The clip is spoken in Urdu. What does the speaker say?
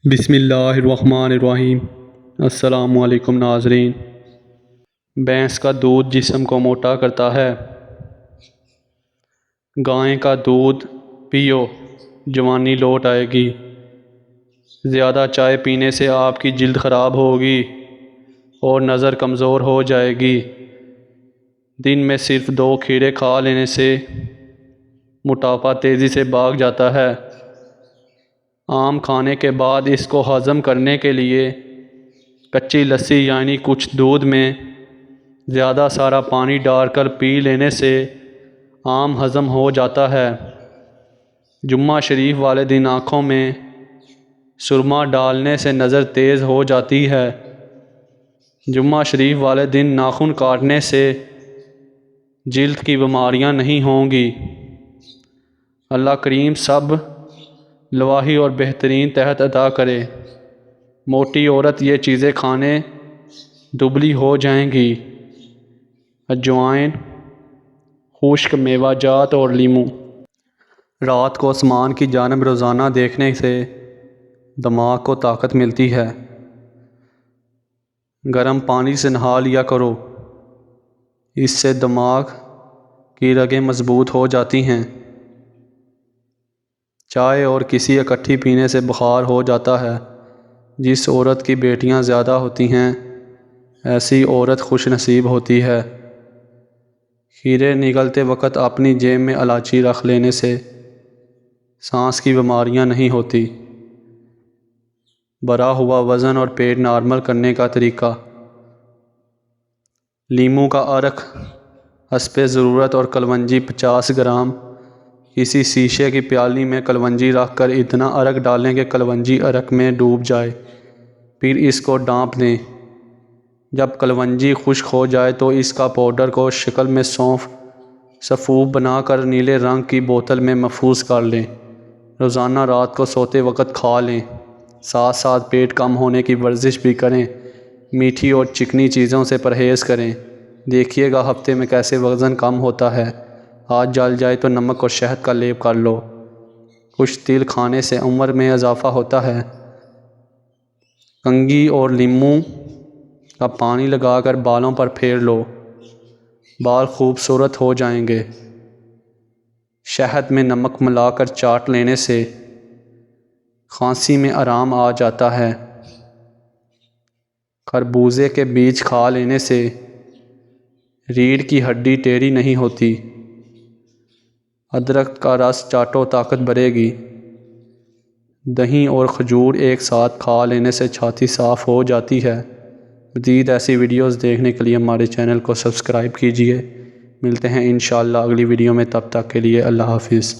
بسم اللہ الرحمن الرحیم۔ السلام علیکم ناظرین۔ بھینس کا دودھ جسم کو موٹا کرتا ہے۔ گائے کا دودھ پیو، جوانی لوٹ آئے گی۔ زیادہ چائے پینے سے آپ کی جلد خراب ہوگی اور نظر کمزور ہو جائے گی۔ دن میں صرف 2 کھیرے کھا لینے سے موٹاپا تیزی سے بھاگ جاتا ہے۔ آم کھانے کے بعد اس کو ہضم کرنے کے لیے کچی لسی یعنی کچھ دودھ میں زیادہ سارا پانی ڈال کر پی لینے سے آم ہضم ہو جاتا ہے۔ جمعہ شریف والے دن آنکھوں میں سرما ڈالنے سے نظر تیز ہو جاتی ہے۔ جمعہ شریف والے دن ناخن کاٹنے سے جلد کی بیماریاں نہیں ہوں گی۔ اللہ کریم سب لواحی اور بہترین صحت عطا کرے۔ موٹی عورت یہ چیزیں کھانے دبلی ہو جائیں گی۔ اجوائن، خشک میوہ جات اور لیموں۔ رات کو آسمان کی جانب روزانہ دیکھنے سے دماغ کو طاقت ملتی ہے۔ گرم پانی سے نہا لیا کرو، اس سے دماغ کی رگیں مضبوط ہو جاتی ہیں۔ چائے اور کسی اکٹھی پینے سے بخار ہو جاتا ہے۔ جس عورت کی بیٹیاں زیادہ ہوتی ہیں ایسی عورت خوش نصیب ہوتی ہے۔ کھیرے نگلتے وقت اپنی جیب میں الائچی رکھ لینے سے سانس کی بیماریاں نہیں ہوتی۔ بڑھا ہوا وزن اور پیٹ نارمل کرنے کا طریقہ۔ لیموں کا عرق حسب ضرورت اور کلونجی 50 گرام۔ کسی شیشے کی پیالی میں کلونجی رکھ کر اتنا عرق ڈالیں کہ کلونجی عرق میں ڈوب جائے، پھر اس کو ڈانپ دیں۔ جب کلونجی خشک ہو جائے تو اس کا پاؤڈر کو شکل میں سونف سفوف بنا کر نیلے رنگ کی بوتل میں محفوظ کر لیں۔ روزانہ رات کو سوتے وقت کھا لیں۔ ساتھ ساتھ پیٹ کم ہونے کی ورزش بھی کریں۔ میٹھی اور چکنی چیزوں سے پرہیز کریں۔ دیکھیے گا ہفتے میں کیسے وزن کم ہوتا ہے۔ ہاتھ جل جائے تو نمک اور شہد کا لیپ کر لو۔ کچھ تل کھانے سے عمر میں اضافہ ہوتا ہے۔ کنگھی اور لیموں کا پانی لگا کر بالوں پر پھیر لو، بال خوبصورت ہو جائیں گے۔ شہد میں نمک ملا کر چاٹ لینے سے کھانسی میں آرام آ جاتا ہے۔ خربوزے کے بیج کھا لینے سے ریڑھ کی ہڈی ٹیڑھی نہیں ہوتی۔ ادرک کا رس چاٹو، طاقت بڑھے گی۔ دہی اور کھجور ایک ساتھ کھا لینے سے چھاتی صاف ہو جاتی ہے۔ مزید ایسی ویڈیوز دیکھنے کے لیے ہمارے چینل کو سبسکرائب کیجیے۔ ملتے ہیں انشاءاللہ اگلی ویڈیو میں، تب تک کے لیے اللہ حافظ۔